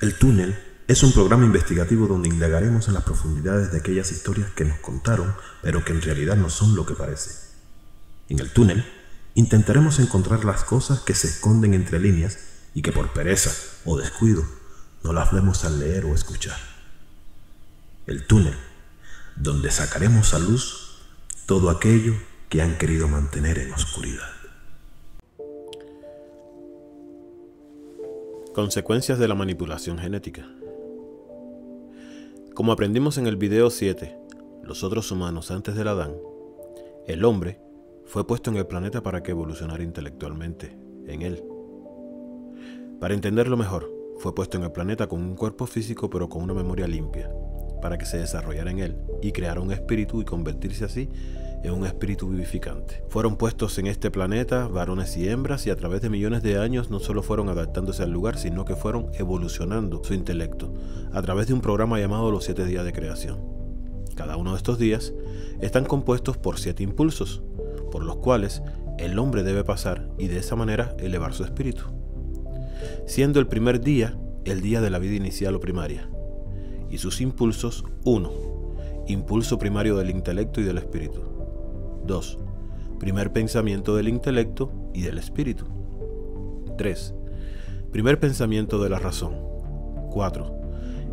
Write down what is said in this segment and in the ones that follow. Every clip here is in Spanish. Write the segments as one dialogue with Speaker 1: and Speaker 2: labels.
Speaker 1: El túnel es un programa investigativo donde indagaremos en las profundidades de aquellas historias que nos contaron, pero que en realidad no son lo que parecen. En el túnel, intentaremos encontrar las cosas que se esconden entre líneas y que por pereza o descuido no las vemos al leer o escuchar. El túnel, donde sacaremos a luz todo aquello que han querido mantener en oscuridad.
Speaker 2: Consecuencias de la manipulación genética. Como aprendimos en el video 7, los otros humanos antes del Adán, el hombre fue puesto en el planeta para que evolucionara intelectualmente en él. Para entenderlo mejor, fue puesto en el planeta con un cuerpo físico pero con una memoria limpia, para que se desarrollara en él y creara un espíritu y convertirse así en un espíritu vivificante. Fueron puestos en este planeta varones y hembras y a través de millones de años no solo fueron adaptándose al lugar, sino que fueron evolucionando su intelecto a través de un programa llamado los 7 días de creación. Cada uno de estos días están compuestos por 7 impulsos, por los cuales el hombre debe pasar y de esa manera elevar su espíritu. Siendo el primer día el día de la vida inicial o primaria, y sus impulsos: 1. Impulso primario del intelecto y del espíritu. 2. Primer pensamiento del intelecto y del espíritu. 3. Primer pensamiento de la razón. 4.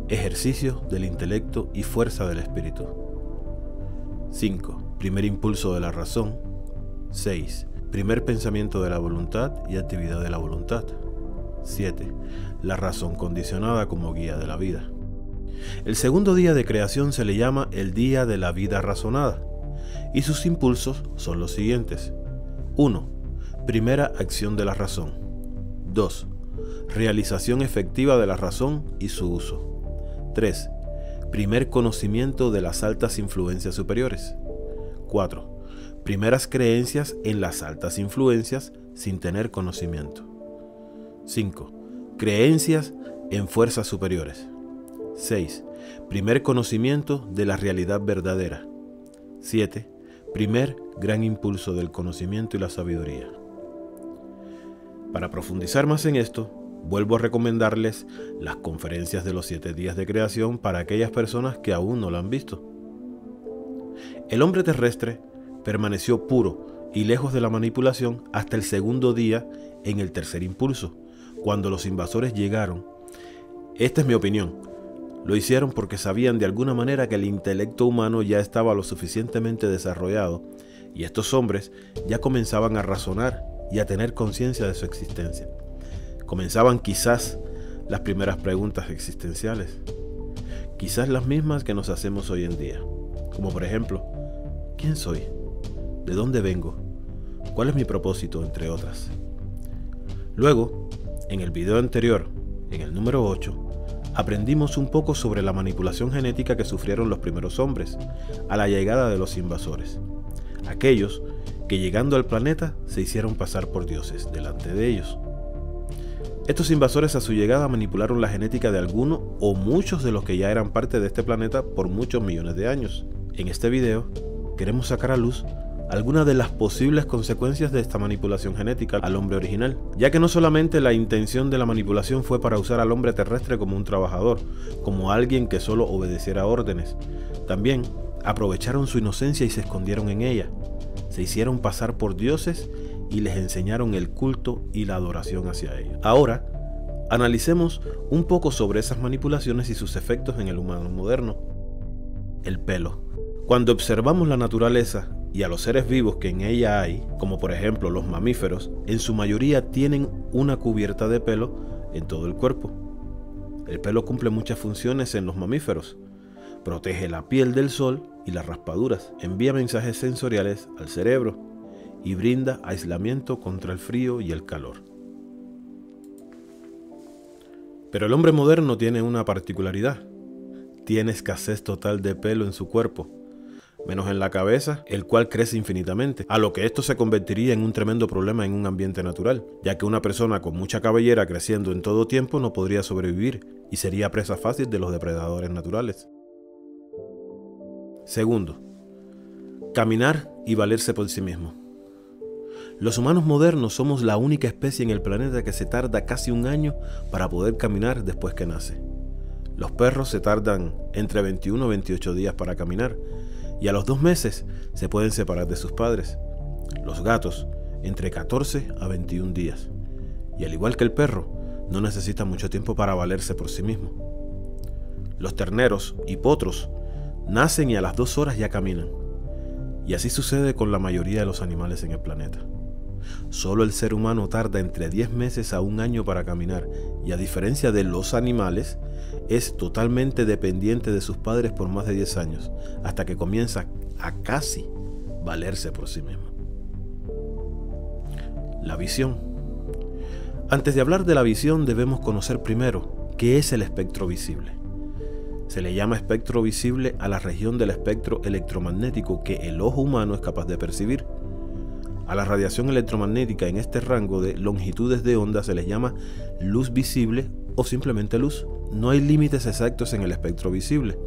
Speaker 2: Ejercicio del intelecto y fuerza del espíritu. 5. Primer impulso de la razón. 6. Primer pensamiento de la voluntad y actividad de la voluntad. 7. La razón condicionada como guía de la vida. El segundo día de creación se le llama el día de la vida razonada, y sus impulsos son los siguientes. 1. Primera acción de la razón. 2. Realización efectiva de la razón y su uso. 3. Primer conocimiento de las altas influencias superiores. 4. Primeras creencias en las altas influencias sin tener conocimiento. 5. Creencias en fuerzas superiores. 6. Primer conocimiento de la realidad verdadera. 7. Primer gran impulso del conocimiento y la sabiduría. Para profundizar más en esto, vuelvo a recomendarles las conferencias de los 7 días de creación para aquellas personas que aún no la han visto. El hombre terrestre permaneció puro y lejos de la manipulación hasta el segundo día en el tercer impulso, cuando los invasores llegaron. Esta es mi opinión. Lo hicieron porque sabían de alguna manera que el intelecto humano ya estaba lo suficientemente desarrollado y estos hombres ya comenzaban a razonar y a tener conciencia de su existencia. Comenzaban quizás las primeras preguntas existenciales, quizás las mismas que nos hacemos hoy en día, como por ejemplo, ¿quién soy? ¿De dónde vengo? ¿Cuál es mi propósito? Entre otras. Luego, en el video anterior, en el número 8, aprendimos un poco sobre la manipulación genética que sufrieron los primeros hombres a la llegada de los invasores, aquellos que llegando al planeta se hicieron pasar por dioses delante de ellos. Estos invasores a su llegada manipularon la genética de alguno o muchos de los que ya eran parte de este planeta por muchos millones de años. En este video queremos sacar a luz algunas de las posibles consecuencias de esta manipulación genética al hombre original, ya que no solamente la intención de la manipulación fue para usar al hombre terrestre como un trabajador, como alguien que solo obedeciera órdenes, también aprovecharon su inocencia y se escondieron en ella, se hicieron pasar por dioses y les enseñaron el culto y la adoración hacia ellos. Ahora, analicemos un poco sobre esas manipulaciones y sus efectos en el humano moderno. El pelo. Cuando observamos la naturaleza y a los seres vivos que en ella hay, como por ejemplo los mamíferos, en su mayoría tienen una cubierta de pelo en todo el cuerpo. El pelo cumple muchas funciones en los mamíferos. Protege la piel del sol y las raspaduras, envía mensajes sensoriales al cerebro y brinda aislamiento contra el frío y el calor. Pero el hombre moderno tiene una particularidad. Tiene escasez total de pelo en su cuerpo, menos en la cabeza, el cual crece infinitamente, a lo que esto se convertiría en un tremendo problema en un ambiente natural, ya que una persona con mucha cabellera creciendo en todo tiempo no podría sobrevivir y sería presa fácil de los depredadores naturales. Segundo, caminar y valerse por sí mismo. Los humanos modernos somos la única especie en el planeta que se tarda casi un año para poder caminar después que nace. Los perros se tardan entre 21 y 28 días para caminar y a los 2 meses se pueden separar de sus padres. Los gatos entre 14 a 21 días. Y al igual que el perro, no necesita mucho tiempo para valerse por sí mismo. Los terneros y potros nacen y a las 2 horas ya caminan. Y así sucede con la mayoría de los animales en el planeta. Solo el ser humano tarda entre 10 meses a un año para caminar y a diferencia de los animales, es totalmente dependiente de sus padres por más de 10 años, hasta que comienza a casi valerse por sí mismo. La visión. Antes de hablar de la visión debemos conocer primero qué es el espectro visible. Se le llama espectro visible a la región del espectro electromagnético que el ojo humano es capaz de percibir. A la radiación electromagnética en este rango de longitudes de onda se les llama luz visible o simplemente luz. No hay límites exactos en el espectro visible.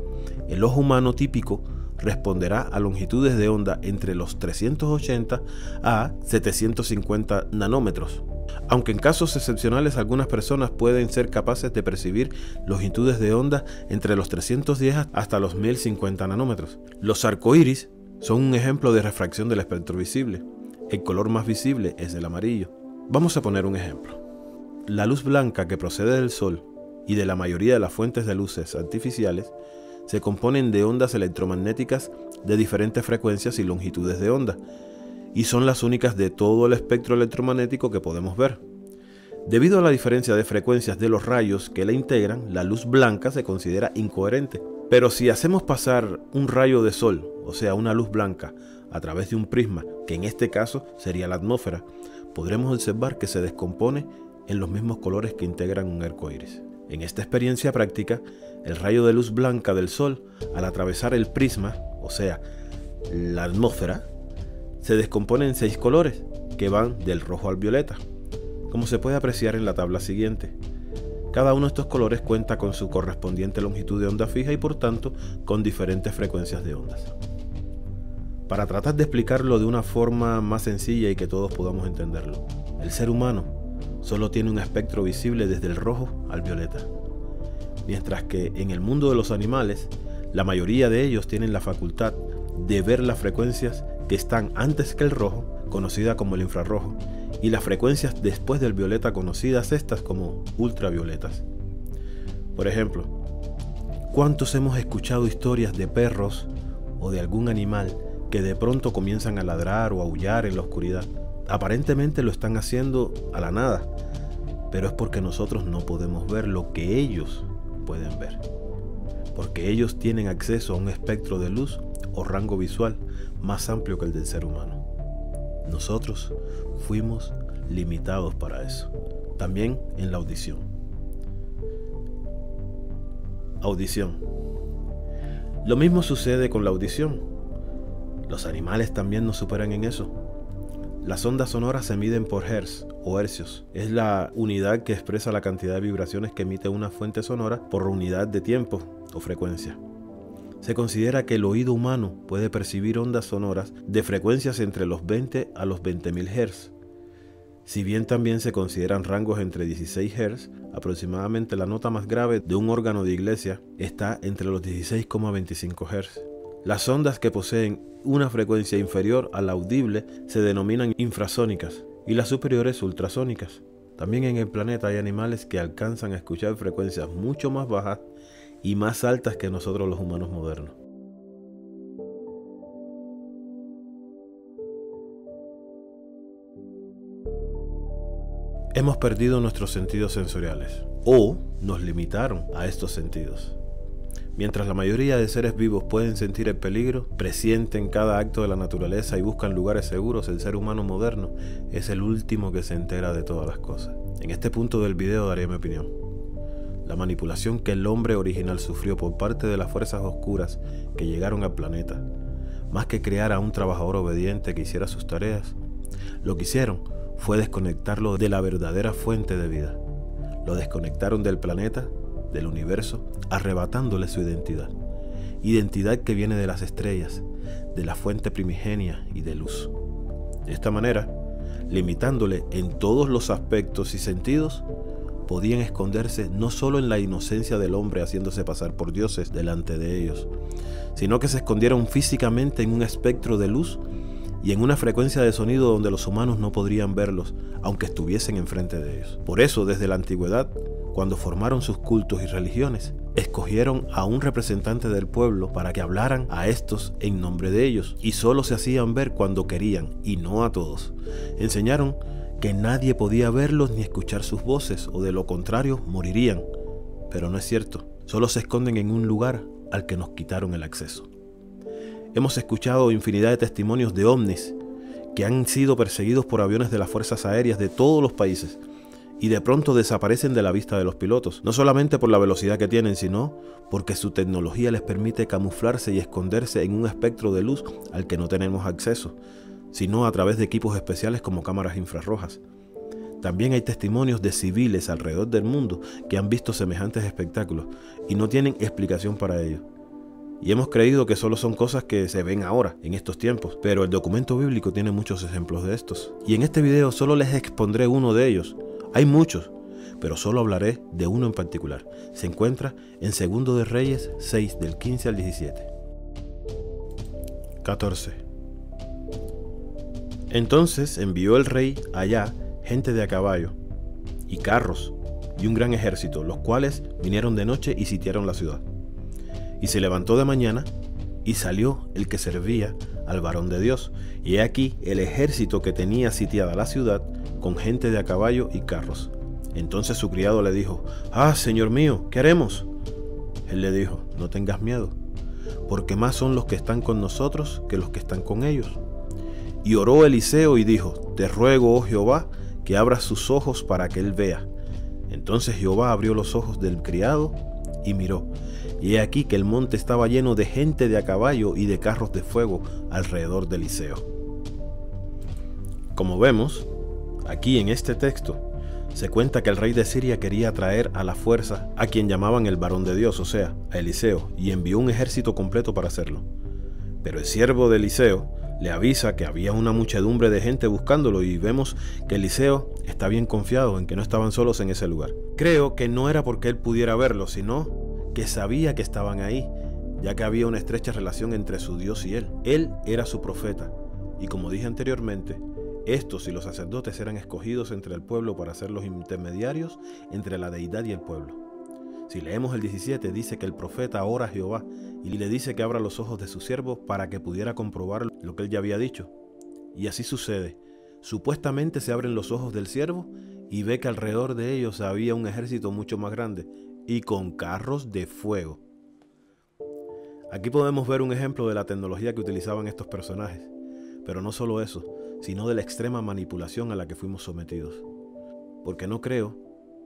Speaker 2: El ojo humano típico responderá a longitudes de onda entre los 380 a 750 nanómetros. Aunque en casos excepcionales algunas personas pueden ser capaces de percibir longitudes de onda entre los 310 hasta los 1050 nanómetros. Los arcoíris son un ejemplo de refracción del espectro visible. El color más visible es el amarillo. Vamos a poner un ejemplo. La luz blanca que procede del sol y de la mayoría de las fuentes de luces artificiales se componen de ondas electromagnéticas de diferentes frecuencias y longitudes de onda, y son las únicas de todo el espectro electromagnético que podemos ver. Debido a la diferencia de frecuencias de los rayos que la integran, la luz blanca se considera incoherente. Pero si hacemos pasar un rayo de sol, o sea una luz blanca, a través de un prisma, que en este caso sería la atmósfera, podremos observar que se descompone en los mismos colores que integran un arco iris. En esta experiencia práctica, el rayo de luz blanca del sol, al atravesar el prisma, o sea, la atmósfera, se descompone en 6 colores, que van del rojo al violeta, como se puede apreciar en la tabla siguiente. Cada uno de estos colores cuenta con su correspondiente longitud de onda fija y por tanto con diferentes frecuencias de ondas. Para tratar de explicarlo de una forma más sencilla y que todos podamos entenderlo, el ser humano solo tiene un espectro visible desde el rojo al violeta, mientras que en el mundo de los animales, la mayoría de ellos tienen la facultad de ver las frecuencias que están antes que el rojo, conocida como el infrarrojo, y las frecuencias después del violeta, conocidas estas como ultravioletas. Por ejemplo, ¿cuántos hemos escuchado historias de perros o de algún animal que de pronto comienzan a ladrar o aullar en la oscuridad? Aparentemente lo están haciendo a la nada, pero es porque nosotros no podemos ver lo que ellos pueden ver, porque ellos tienen acceso a un espectro de luz o rango visual más amplio que el del ser humano. Nosotros fuimos limitados para eso. También en la audición. Audición. Lo mismo sucede con la audición. Los animales también nos superan en eso. Las ondas sonoras se miden por hertz o hercios. Es la unidad que expresa la cantidad de vibraciones que emite una fuente sonora por unidad de tiempo o frecuencia. Se considera que el oído humano puede percibir ondas sonoras de frecuencias entre los 20 a los 20.000 Hz. Si bien también se consideran rangos entre 16 Hz, aproximadamente la nota más grave de un órgano de iglesia está entre los 16,25 Hz. Las ondas que poseen una frecuencia inferior a la audible se denominan infrasónicas y las superiores ultrasónicas. También en el planeta hay animales que alcanzan a escuchar frecuencias mucho más bajas y más altas que nosotros los humanos modernos. Hemos perdido nuestros sentidos sensoriales o nos limitaron a estos sentidos. Mientras la mayoría de seres vivos pueden sentir el peligro, presienten cada acto de la naturaleza y buscan lugares seguros, el ser humano moderno es el último que se entera de todas las cosas. En este punto del video daré mi opinión. La manipulación que el hombre original sufrió por parte de las fuerzas oscuras que llegaron al planeta, más que crear a un trabajador obediente que hiciera sus tareas, lo que hicieron fue desconectarlo de la verdadera fuente de vida. Lo desconectaron del planeta, del universo, arrebatándole su identidad. Identidad que viene de las estrellas, de la fuente primigenia y de luz. De esta manera, limitándole en todos los aspectos y sentidos, podían esconderse no solo en la inocencia del hombre haciéndose pasar por dioses delante de ellos, sino que se escondieron físicamente en un espectro de luz y en una frecuencia de sonido donde los humanos no podrían verlos, aunque estuviesen enfrente de ellos. Por eso, desde la antigüedad, cuando formaron sus cultos y religiones, escogieron a un representante del pueblo para que hablaran a estos en nombre de ellos, y solo se hacían ver cuando querían, y no a todos. Enseñaron que nadie podía verlos ni escuchar sus voces, o de lo contrario morirían. Pero no es cierto, solo se esconden en un lugar al que nos quitaron el acceso. Hemos escuchado infinidad de testimonios de ovnis que han sido perseguidos por aviones de las fuerzas aéreas de todos los países y de pronto desaparecen de la vista de los pilotos, no solamente por la velocidad que tienen, sino porque su tecnología les permite camuflarse y esconderse en un espectro de luz al que no tenemos acceso, sino a través de equipos especiales como cámaras infrarrojas. También hay testimonios de civiles alrededor del mundo que han visto semejantes espectáculos y no tienen explicación para ello. Y hemos creído que solo son cosas que se ven ahora, en estos tiempos, pero el documento bíblico tiene muchos ejemplos de estos. Y en este video solo les expondré uno de ellos. Hay muchos, pero solo hablaré de uno en particular. Se encuentra en 2 de Reyes 6, del 15 al 17. 14. Entonces envió el rey allá gente de a caballo y carros y un gran ejército, los cuales vinieron de noche y sitiaron la ciudad. Y se levantó de mañana, y salió el que servía al varón de Dios. Y he aquí el ejército que tenía sitiada la ciudad, con gente de a caballo y carros. Entonces su criado le dijo: «Ah, señor mío, ¿qué haremos?» Él le dijo: «No tengas miedo, porque más son los que están con nosotros que los que están con ellos». Y oró Eliseo y dijo: «Te ruego, oh Jehová, que abras sus ojos para que él vea». Entonces Jehová abrió los ojos del criado y miró, y he aquí que el monte estaba lleno de gente de a caballo y de carros de fuego alrededor de Eliseo. Como vemos, aquí en este texto, se cuenta que el rey de Siria quería traer a la fuerza a quien llamaban el varón de Dios, o sea, a Eliseo, y envió un ejército completo para hacerlo. Pero el siervo de Eliseo le avisa que había una muchedumbre de gente buscándolo, y vemos que Eliseo está bien confiado en que no estaban solos en ese lugar. Creo que no era porque él pudiera verlo, sino que sabía que estaban ahí, ya que había una estrecha relación entre su Dios y él. Él era su profeta, y como dije anteriormente, estos y los sacerdotes eran escogidos entre el pueblo para ser los intermediarios entre la deidad y el pueblo. Si leemos el 17, dice que el profeta ora a Jehová y le dice que abra los ojos de su siervo para que pudiera comprobar lo que él ya había dicho. Y así sucede. Supuestamente se abren los ojos del siervo y ve que alrededor de ellos había un ejército mucho más grande y con carros de fuego. Aquí podemos ver un ejemplo de la tecnología que utilizaban estos personajes, pero no solo eso, sino de la extrema manipulación a la que fuimos sometidos. Porque no creo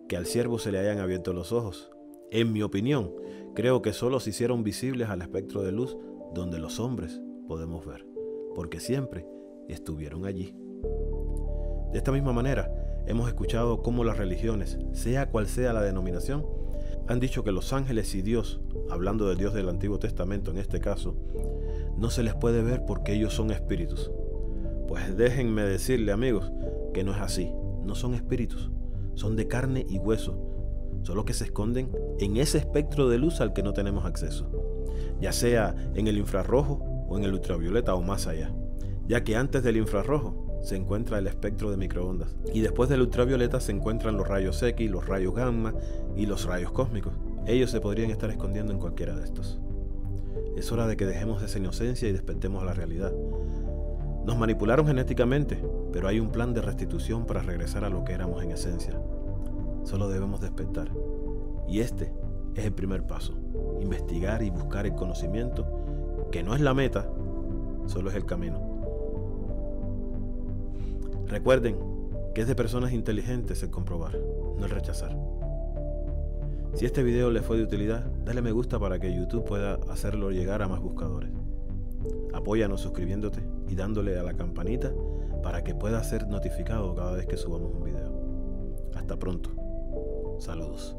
Speaker 2: que al siervo se le hayan abierto los ojos. En mi opinión, creo que solo se hicieron visibles al espectro de luz donde los hombres podemos ver, porque siempre estuvieron allí. De esta misma manera, hemos escuchado cómo las religiones, sea cual sea la denominación, han dicho que los ángeles y Dios, hablando de Dios del Antiguo Testamento en este caso, no se les puede ver porque ellos son espíritus. Pues déjenme decirle, amigos, que no es así. No son espíritus, son de carne y hueso, solo que se esconden en ese espectro de luz al que no tenemos acceso, ya sea en el infrarrojo o en el ultravioleta o más allá, ya que antes del infrarrojo se encuentra el espectro de microondas y después del ultravioleta se encuentran los rayos X, los rayos gamma y los rayos cósmicos. Ellos se podrían estar escondiendo en cualquiera de estos. Es hora de que dejemos esa inocencia y despertemos a la realidad. Nos manipularon genéticamente, pero hay un plan de restitución para regresar a lo que éramos en esencia. Solo debemos despertar. Y este es el primer paso. Investigar y buscar el conocimiento, que no es la meta, solo es el camino. Recuerden que es de personas inteligentes el comprobar, no el rechazar. Si este video les fue de utilidad, dale me gusta para que YouTube pueda hacerlo llegar a más buscadores. Apóyanos suscribiéndote y dándole a la campanita para que puedas ser notificado cada vez que subamos un video. Hasta pronto. Saludos.